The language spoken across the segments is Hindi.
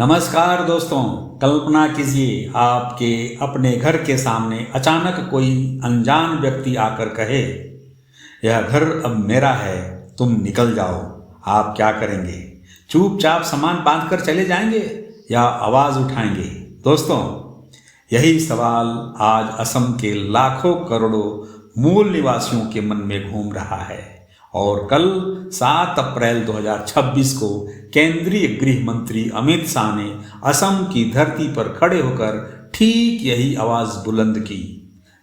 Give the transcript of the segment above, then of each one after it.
नमस्कार दोस्तों। कल्पना कीजिए आपके अपने घर के सामने अचानक कोई अनजान व्यक्ति आकर कहे, यह घर अब मेरा है, तुम निकल जाओ। आप क्या करेंगे? चुपचाप सामान बांधकर चले जाएंगे या आवाज उठाएंगे? दोस्तों, यही सवाल आज असम के लाखों करोड़ों मूल निवासियों के मन में घूम रहा है। और कल 7 अप्रैल 2026 को केंद्रीय गृह मंत्री अमित शाह ने असम की धरती पर खड़े होकर ठीक यही आवाज बुलंद की।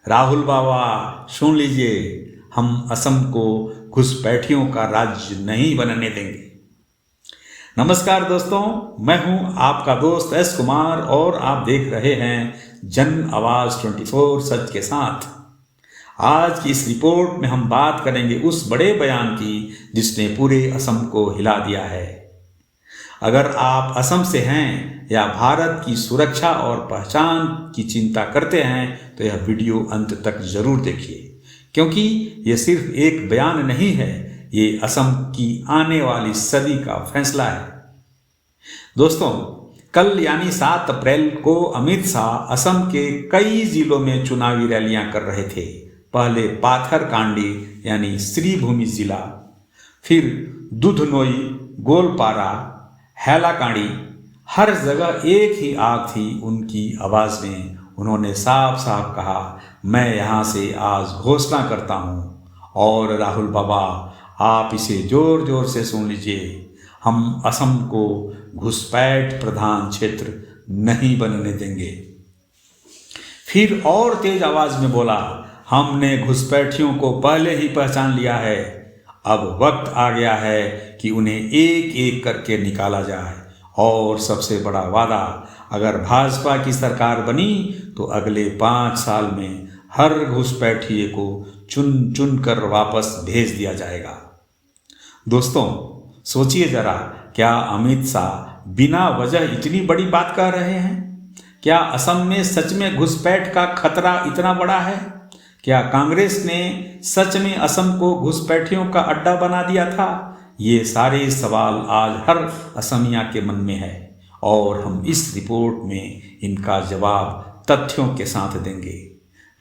राहुल बाबा, सुन लीजिए, हम असम को घुसपैठियों का राज्य नहीं बनने देंगे। नमस्कार दोस्तों, मैं हूं आपका दोस्त एस कुमार और आप देख रहे हैं जन आवाज 24 सच के साथ। आज की इस रिपोर्ट में हम बात करेंगे उस बड़े बयान की जिसने पूरे असम को हिला दिया है। अगर आप असम से हैं या भारत की सुरक्षा और पहचान की चिंता करते हैं तो यह वीडियो अंत तक जरूर देखिए, क्योंकि यह सिर्फ एक बयान नहीं है, ये असम की आने वाली सदी का फैसला है। दोस्तों, कल यानी 7 अप्रैल को अमित शाह असम के कई जिलों में चुनावी रैलियां कर रहे थे। पहले पाथरकांडी यानी श्रीभूमि जिला, फिर दुधनोई, गोलपारा, हैलाकांडी, हर जगह एक ही आग थी उनकी आवाज में। उन्होंने साफ साफ कहा, मैं यहाँ से आज घोषणा करता हूँ। और राहुल बाबा, आप इसे जोर जोर से सुन लीजिए, हम असम को घुसपैठ प्रधान क्षेत्र नहीं बनने देंगे। फिर और तेज आवाज में बोला, हमने घुसपैठियों को पहले ही पहचान लिया है, अब वक्त आ गया है कि उन्हें एक एक करके निकाला जाए। और सबसे बड़ा वादा, अगर भाजपा की सरकार बनी तो अगले 5 साल में हर घुसपैठिए को चुन चुन कर वापस भेज दिया जाएगा। दोस्तों, सोचिए जरा, क्या अमित शाह बिना वजह इतनी बड़ी बात कह रहे हैं? क्या असम में सच में घुसपैठ का खतरा इतना बड़ा है? क्या कांग्रेस ने सच में असम को घुसपैठियों का अड्डा बना दिया था? ये सारे सवाल आज हर असमिया के मन में है और हम इस रिपोर्ट में इनका जवाब तथ्यों के साथ देंगे।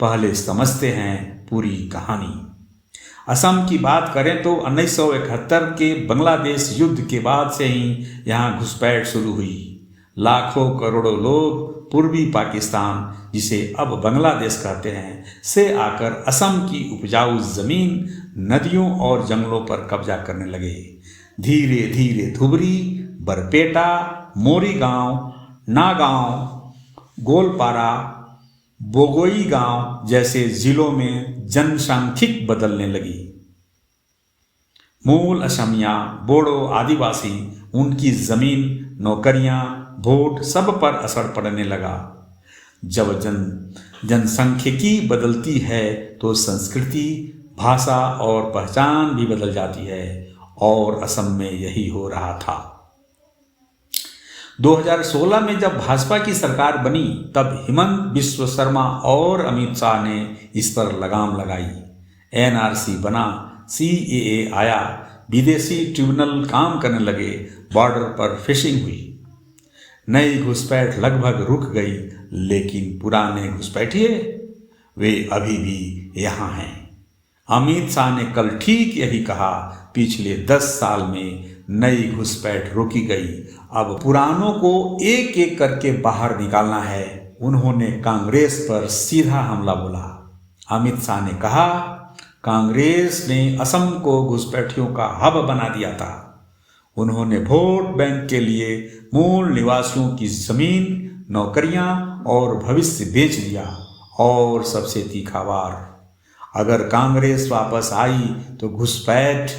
पहले समझते हैं पूरी कहानी। असम की बात करें तो 1971 के बांग्लादेश युद्ध के बाद से ही यहाँ घुसपैठ शुरू हुई। लाखों करोड़ों लोग पूर्वी पाकिस्तान, जिसे अब बांग्लादेश कहते हैं, से आकर असम की उपजाऊ जमीन, नदियों और जंगलों पर कब्जा करने लगे। धीरे धीरे धुबरी, बरपेटा, मोरीगांव, नागांव, गोलपारा, बोगोई गांव जैसे जिलों में जनसांख्यिक बदलने लगी। मूल असमिया, बोडो, आदिवासी, उनकी जमीन, नौकरियां, वोट सब पर असर पड़ने लगा। जब जनसांख्यिकी बदलती है तो संस्कृति, भाषा और पहचान भी बदल जाती है, और असम में यही हो रहा था। 2016 में जब भाजपा की सरकार बनी तब हिमंत बिस्व शर्मा और अमित शाह ने इस पर लगाम लगाई। NRC बना, CAA आया, विदेशी ट्रिब्यूनल काम करने लगे, बॉर्डर पर फिशिंग हुई। नई घुसपैठ लगभग रुक गई, लेकिन पुराने घुसपैठिए वे अभी भी यहाँ हैं। अमित शाह ने कल ठीक यही कहा, पिछले 10 साल में नई घुसपैठ रोकी गई, अब पुरानों को एक एक करके बाहर निकालना है। उन्होंने कांग्रेस पर सीधा हमला बोला। अमित शाह ने कहा, कांग्रेस ने असम को घुसपैठियों का हब बना दिया था। उन्होंने वोट बैंक के लिए मूल निवासियों की जमीन, नौकरियां और भविष्य बेच दिया। और सबसे तीखा वार, अगर कांग्रेस वापस आई तो घुसपैठ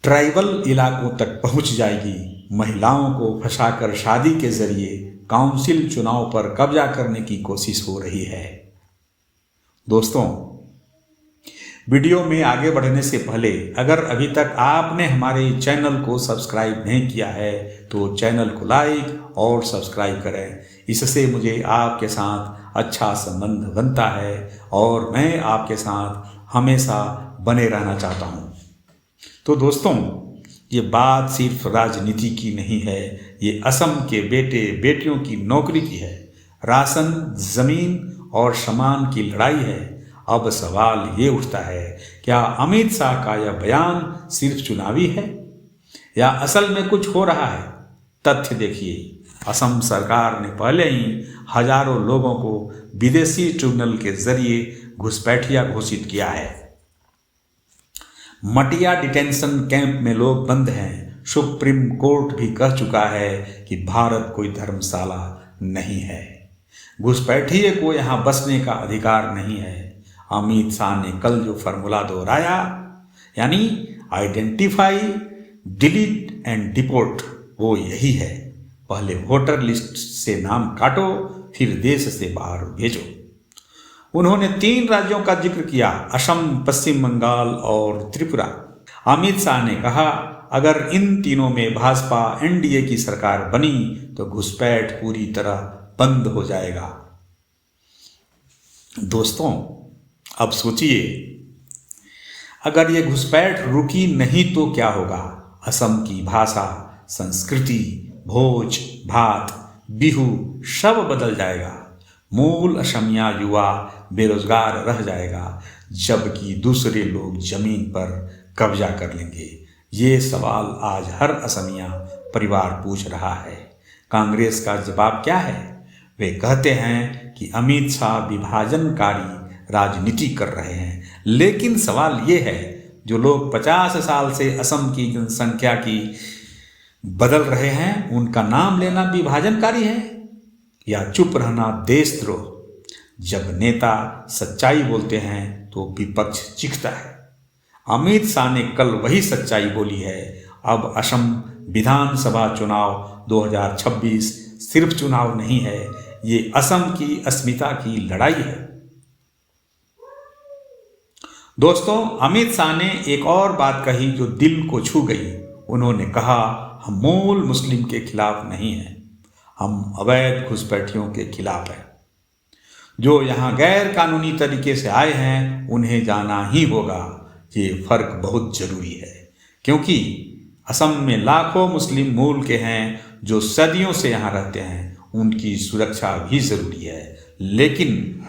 ट्राइबल इलाकों तक पहुंच जाएगी। महिलाओं को फंसाकर शादी के जरिए काउंसिल चुनाव पर कब्जा करने की कोशिश हो रही है। दोस्तों, वीडियो में आगे बढ़ने से पहले अगर अभी तक आपने हमारे चैनल को सब्सक्राइब नहीं किया है तो चैनल को लाइक और सब्सक्राइब करें। इससे मुझे आपके साथ अच्छा संबंध बनता है और मैं आपके साथ हमेशा बने रहना चाहता हूँ। तो दोस्तों, ये बात सिर्फ राजनीति की नहीं है, ये असम के बेटे बेटियों की नौकरी की है, राशन, जमीन और सम्मान की लड़ाई है। अब सवाल ये उठता है, क्या अमित शाह का यह बयान सिर्फ चुनावी है या असल में कुछ हो रहा है? तथ्य देखिए, असम सरकार ने पहले ही हजारों लोगों को विदेशी ट्रिब्यूनल के जरिए घुसपैठिया घोषित किया है। मटिया डिटेंशन कैंप में लोग बंद हैं। सुप्रीम कोर्ट भी कह चुका है कि भारत कोई धर्मशाला नहीं है। घुसपैठिए को यहाँ बसने का अधिकार नहीं है। अमित शाह ने कल जो फॉर्मूला दोहराया, यानी आइडेंटिफाई, डिलीट एंड डिपोर्ट, वो यही है। पहले वोटर लिस्ट से नाम काटो, फिर देश से बाहर भेजो। उन्होंने 3 राज्यों का जिक्र किया, असम, पश्चिम बंगाल और त्रिपुरा। अमित शाह ने कहा, अगर इन तीनों में भाजपा एनडीए की सरकार बनी तो घुसपैठ पूरी तरह बंद हो जाएगा। दोस्तों, अब सोचिए, अगर ये घुसपैठ रुकी नहीं तो क्या होगा? असम की भाषा, संस्कृति, भोज भात, बिहू सब बदल जाएगा। मूल असमिया युवा बेरोजगार रह जाएगा, जबकि दूसरे लोग जमीन पर कब्जा कर लेंगे। ये सवाल आज हर असमिया परिवार पूछ रहा है। कांग्रेस का जवाब क्या है? वे कहते हैं कि अमित शाह विभाजनकारी राजनीति कर रहे हैं। लेकिन सवाल ये है, जो लोग 50 साल से असम की जनसंख्या की बदल रहे हैं, उनका नाम लेना विभाजनकारी है या चुप रहना देशद्रोह? जब नेता सच्चाई बोलते हैं तो विपक्ष चीखता है। अमित शाह ने कल वही सच्चाई बोली है। अब असम विधानसभा चुनाव 2026 सिर्फ चुनाव नहीं है, ये असम की अस्मिता की लड़ाई है। दोस्तों, अमित शाह ने एक और बात कही जो दिल को छू गई। उन्होंने कहा, हम मूल मुस्लिम के खिलाफ नहीं हैं, हम अवैध घुसपैठियों के खिलाफ हैं। जो यहाँ गैर कानूनी तरीके से आए हैं उन्हें जाना ही होगा। ये फर्क बहुत जरूरी है, क्योंकि असम में लाखों मुस्लिम मूल के हैं जो सदियों से यहाँ रहते हैं, उनकी सुरक्षा भी जरूरी है। लेकिन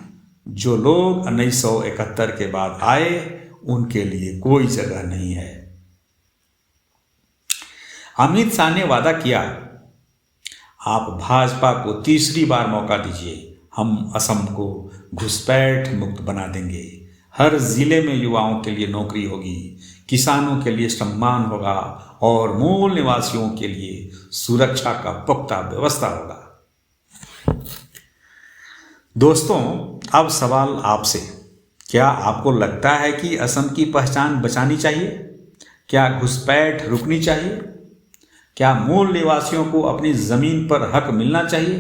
जो लोग 1971 के बाद आए, उनके लिए कोई जगह नहीं है। अमित शाह ने वादा किया, आप भाजपा को तीसरी बार मौका दीजिए, हम असम को घुसपैठ मुक्त बना देंगे। हर जिले में युवाओं के लिए नौकरी होगी, किसानों के लिए सम्मान होगा और मूल निवासियों के लिए सुरक्षा का पुख्ता व्यवस्था होगा। दोस्तों, अब सवाल आपसे, क्या आपको लगता है कि असम की पहचान बचानी चाहिए? क्या घुसपैठ रुकनी चाहिए? क्या मूल निवासियों को अपनी जमीन पर हक मिलना चाहिए?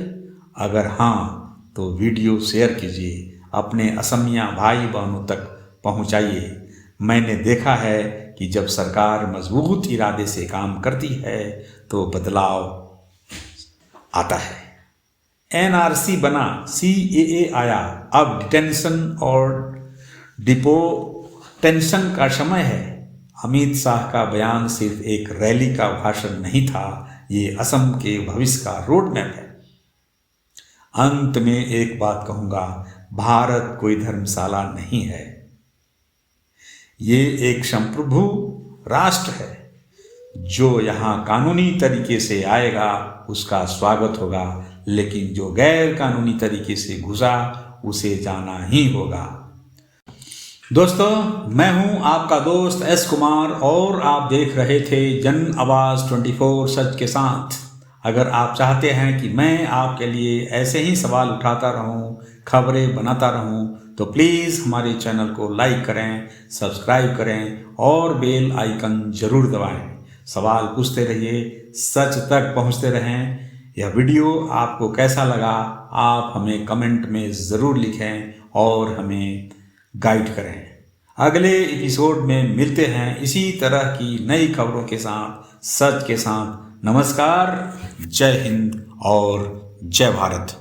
अगर हाँ, तो वीडियो शेयर कीजिए, अपने असमिया भाई बहनों तक पहुंचाइए। मैंने देखा है कि जब सरकार मजबूत इरादे से काम करती है तो बदलाव आता है। एनआरसी बना, सीएए आया, अब डिटेंशन और डिपोटेंशन का समय है। अमित शाह का बयान सिर्फ एक रैली का भाषण नहीं था, ये असम के भविष्य का रोड मैप है। अंत में एक बात कहूंगा, भारत कोई धर्मशाला नहीं है, ये एक संप्रभु राष्ट्र है। जो यहाँ कानूनी तरीके से आएगा उसका स्वागत होगा, लेकिन जो गैर कानूनी तरीके से घुसा उसे जाना ही होगा। दोस्तों, मैं हूं आपका दोस्त एस कुमार और आप देख रहे थे जन आवाज़ 24 सच के साथ। अगर आप चाहते हैं कि मैं आपके लिए ऐसे ही सवाल उठाता रहूं, खबरें बनाता रहूं, तो प्लीज़ हमारे चैनल को लाइक करें, सब्सक्राइब करें और बेल आइकन जरूर दबाएं। सवाल पूछते रहिए, सच तक पहुंचते रहें। यह वीडियो आपको कैसा लगा आप हमें कमेंट में ज़रूर लिखें और हमें गाइड करें। अगले एपिसोड में मिलते हैं इसी तरह की नई खबरों के साथ, सच के साथ। नमस्कार, जय हिंद और जय भारत।